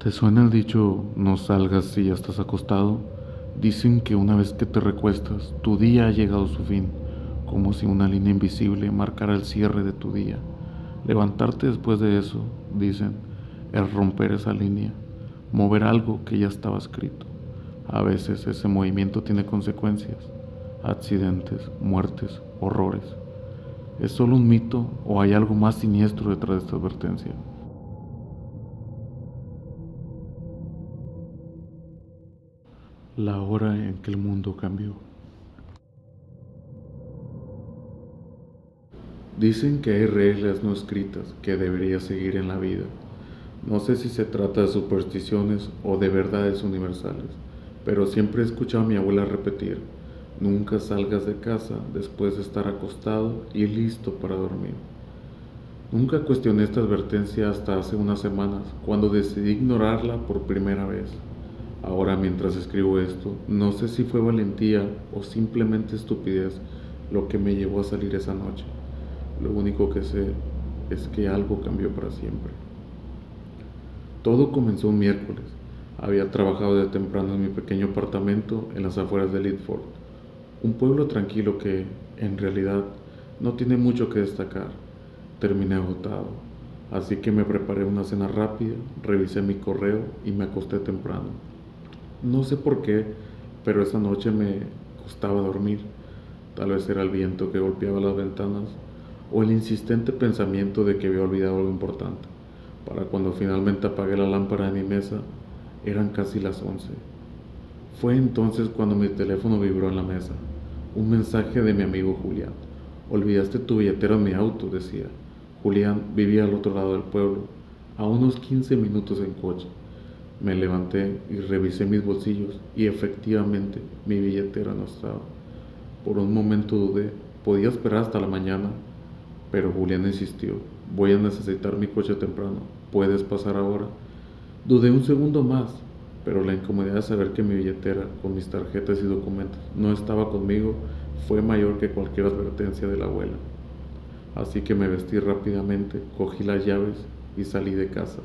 ¿Te suena el dicho no salgas si ya estás acostado? Dicen que una vez que te recuestas, tu día ha llegado a su fin, como si una línea invisible marcara el cierre de tu día. Levantarte después de eso, dicen, es romper esa línea, mover algo que ya estaba escrito. A veces ese movimiento tiene consecuencias, accidentes, muertes, horrores. ¿Es solo un mito o hay algo más siniestro detrás de esta advertencia? La hora en que el mundo cambió. Dicen que hay reglas no escritas que deberías seguir en la vida. No sé si se trata de supersticiones o de verdades universales, pero siempre he escuchado a mi abuela repetir, nunca salgas de casa después de estar acostado y listo para dormir. Nunca cuestioné esta advertencia hasta hace unas semanas, cuando decidí ignorarla por primera vez. Ahora, mientras escribo esto, no sé si fue valentía o simplemente estupidez lo que me llevó a salir esa noche. Lo único que sé es que algo cambió para siempre. Todo comenzó un miércoles. Había trabajado de temprano en mi pequeño apartamento en las afueras de Lidford, un pueblo tranquilo que, en realidad, no tiene mucho que destacar. Terminé agotado, así que me preparé una cena rápida, revisé mi correo y me acosté temprano. No sé por qué, pero esa noche me costaba dormir. Tal vez era el viento que golpeaba las ventanas o el insistente pensamiento de que había olvidado algo importante. Para cuando finalmente apagué la lámpara de mi mesa, eran casi las 11. Fue entonces cuando mi teléfono vibró en la mesa. Un mensaje de mi amigo Julián. Olvidaste tu billetera en mi auto, decía. Julián vivía al otro lado del pueblo, a unos 15 minutos en coche. Me levanté y revisé mis bolsillos y efectivamente mi billetera no estaba. Por un momento dudé, podía esperar hasta la mañana, pero Julián insistió, voy a necesitar mi coche temprano, ¿puedes pasar ahora? Dudé un segundo más, pero la incomodidad de saber que mi billetera, con mis tarjetas y documentos, no estaba conmigo, fue mayor que cualquier advertencia de la abuela. Así que me vestí rápidamente, cogí las llaves y salí de casa.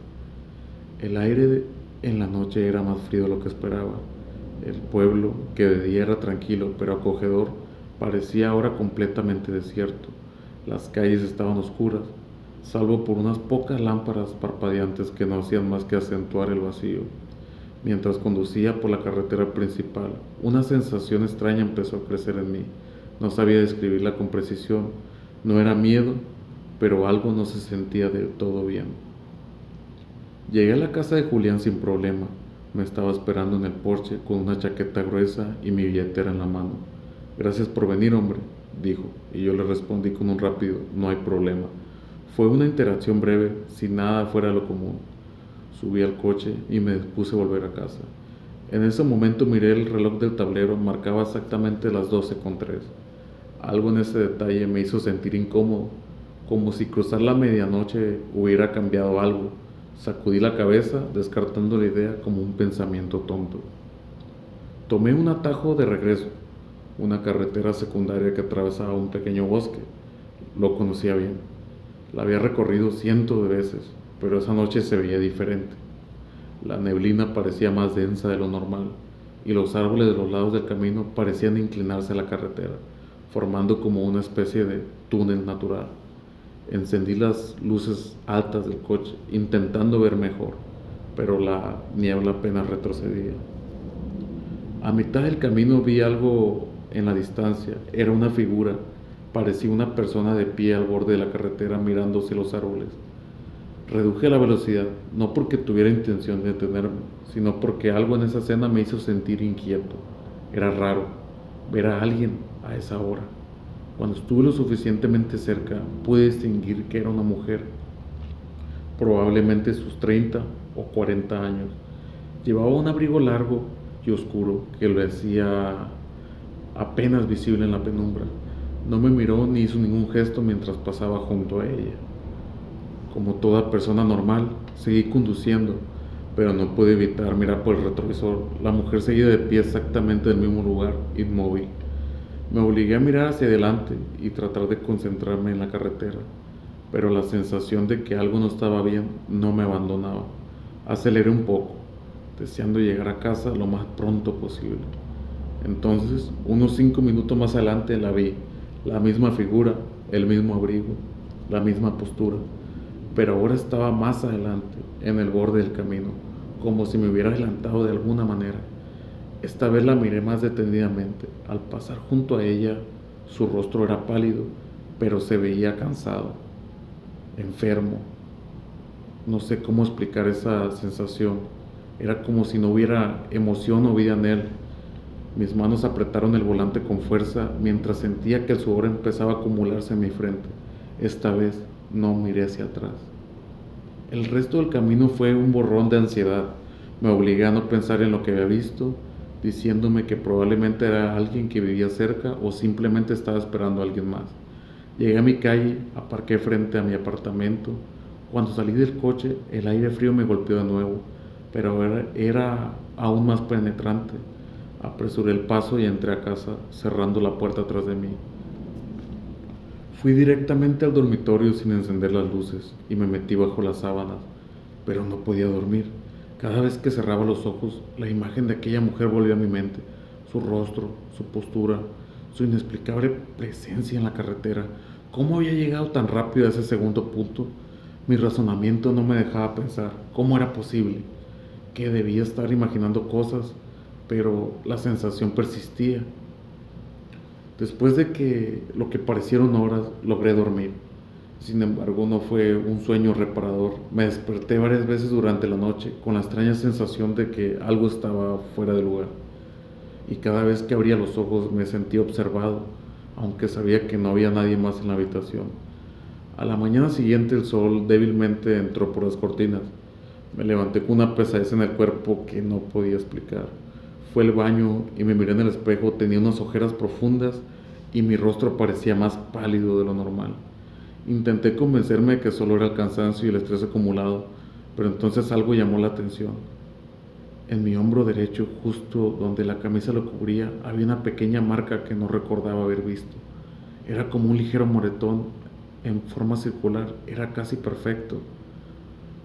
El aire en la noche era más frío de lo que esperaba. El pueblo, que de día era tranquilo pero acogedor, parecía ahora completamente desierto. Las calles estaban oscuras, salvo por unas pocas lámparas parpadeantes que no hacían más que acentuar el vacío. Mientras conducía por la carretera principal, una sensación extraña empezó a crecer en mí. No sabía describirla con precisión. No era miedo, pero algo no se sentía del todo bien. Llegué a la casa de Julián sin problema. Me estaba esperando en el porche con una chaqueta gruesa y mi billetera en la mano. Gracias por venir, hombre, dijo, y yo le respondí con un rápido, no hay problema. Fue una interacción breve, sin nada fuera de lo común. Subí al coche y me dispuse a volver a casa. En ese momento miré el reloj del tablero, marcaba exactamente las 12:03. Algo en ese detalle me hizo sentir incómodo, como si cruzar la medianoche hubiera cambiado algo. Sacudí la cabeza, descartando la idea como un pensamiento tonto. Tomé un atajo de regreso, una carretera secundaria que atravesaba un pequeño bosque. Lo conocía bien. La había recorrido cientos de veces, pero esa noche se veía diferente. La neblina parecía más densa de lo normal, y los árboles de los lados del camino parecían inclinarse a la carretera, formando como una especie de túnel natural. Encendí las luces altas del coche, intentando ver mejor, pero la niebla apenas retrocedía. A mitad del camino vi algo en la distancia. Era una figura. Parecía una persona de pie al borde de la carretera mirando hacia los árboles. Reduje la velocidad, no porque tuviera intención de detenerme, sino porque algo en esa escena me hizo sentir inquieto. Era raro ver a alguien a esa hora. Cuando estuve lo suficientemente cerca, pude distinguir que era una mujer, probablemente sus 30 o 40 años. Llevaba un abrigo largo y oscuro que lo hacía apenas visible en la penumbra. No me miró ni hizo ningún gesto mientras pasaba junto a ella. Como toda persona normal, seguí conduciendo, pero no pude evitar mirar por el retrovisor. La mujer seguía de pie exactamente en el mismo lugar, inmóvil. Me obligué a mirar hacia adelante y tratar de concentrarme en la carretera, pero la sensación de que algo no estaba bien no me abandonaba. Aceleré un poco, deseando llegar a casa lo más pronto posible. Entonces, unos 5 minutos más adelante la vi, la misma figura, el mismo abrigo, la misma postura, pero ahora estaba más adelante, en el borde del camino, como si me hubiera adelantado de alguna manera. Esta vez la miré más detenidamente. Al pasar junto a ella, su rostro era pálido, pero se veía cansado, enfermo. No sé cómo explicar esa sensación. Era como si no hubiera emoción o vida en él. Mis manos apretaron el volante con fuerza mientras sentía que el sudor empezaba a acumularse en mi frente. Esta vez no miré hacia atrás. El resto del camino fue un borrón de ansiedad. Me obligué a no pensar en lo que había visto, diciéndome que probablemente era alguien que vivía cerca o simplemente estaba esperando a alguien más. Llegué a mi calle, aparqué frente a mi apartamento. Cuando salí del coche, el aire frío me golpeó de nuevo, pero era aún más penetrante. Apresuré el paso y entré a casa, cerrando la puerta tras de mí. Fui directamente al dormitorio sin encender las luces y me metí bajo las sábanas, pero no podía dormir. Cada vez que cerraba los ojos, la imagen de aquella mujer volvió a mi mente, su rostro, su postura, su inexplicable presencia en la carretera. ¿Cómo había llegado tan rápido a ese segundo punto? Mi razonamiento no me dejaba pensar cómo era posible, que debía estar imaginando cosas, pero la sensación persistía. Después de que lo que parecieron horas, logré dormir. Sin embargo, no fue un sueño reparador. Me desperté varias veces durante la noche con la extraña sensación de que algo estaba fuera de lugar. Y cada vez que abría los ojos me sentía observado, aunque sabía que no había nadie más en la habitación. A la mañana siguiente el sol débilmente entró por las cortinas. Me levanté con una pesadez en el cuerpo que no podía explicar. Fue al baño y me miré en el espejo. Tenía unas ojeras profundas y mi rostro parecía más pálido de lo normal. Intenté convencerme de que solo era el cansancio y el estrés acumulado, pero entonces algo llamó la atención. En mi hombro derecho, justo donde la camisa lo cubría, había una pequeña marca que no recordaba haber visto. Era como un ligero moretón en forma circular. Era casi perfecto.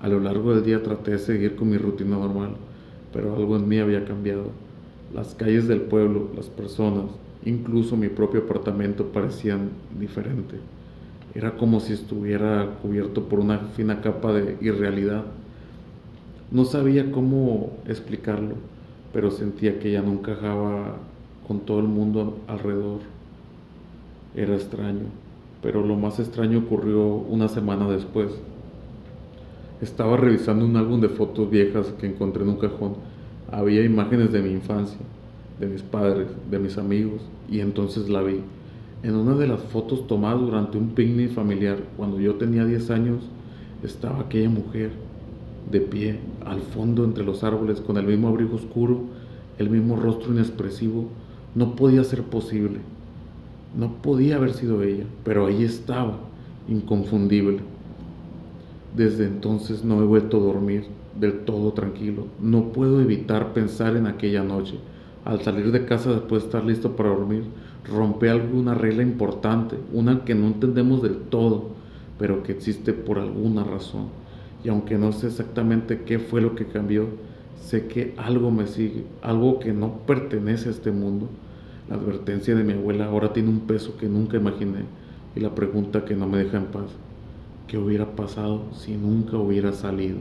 A lo largo del día traté de seguir con mi rutina normal, pero algo en mí había cambiado. Las calles del pueblo, las personas, incluso mi propio apartamento parecían diferentes. Era como si estuviera cubierto por una fina capa de irrealidad. No sabía cómo explicarlo, pero sentía que ya no encajaba con todo el mundo alrededor. Era extraño, pero lo más extraño ocurrió una semana después. Estaba revisando un álbum de fotos viejas que encontré en un cajón. Había imágenes de mi infancia, de mis padres, de mis amigos, y entonces la vi. En una de las fotos tomadas durante un picnic familiar, cuando yo tenía 10 años, estaba aquella mujer, de pie, al fondo entre los árboles, con el mismo abrigo oscuro, el mismo rostro inexpresivo. No podía ser posible. No podía haber sido ella, pero ahí estaba, inconfundible. Desde entonces no he vuelto a dormir del todo tranquilo. No puedo evitar pensar en aquella noche. Al salir de casa después de estar listo para dormir, rompí alguna regla importante, una que no entendemos del todo, pero que existe por alguna razón. Y aunque no sé exactamente qué fue lo que cambió, sé que algo me sigue, algo que no pertenece a este mundo. La advertencia de mi abuela ahora tiene un peso que nunca imaginé, y la pregunta que no me deja en paz: ¿qué hubiera pasado si nunca hubiera salido?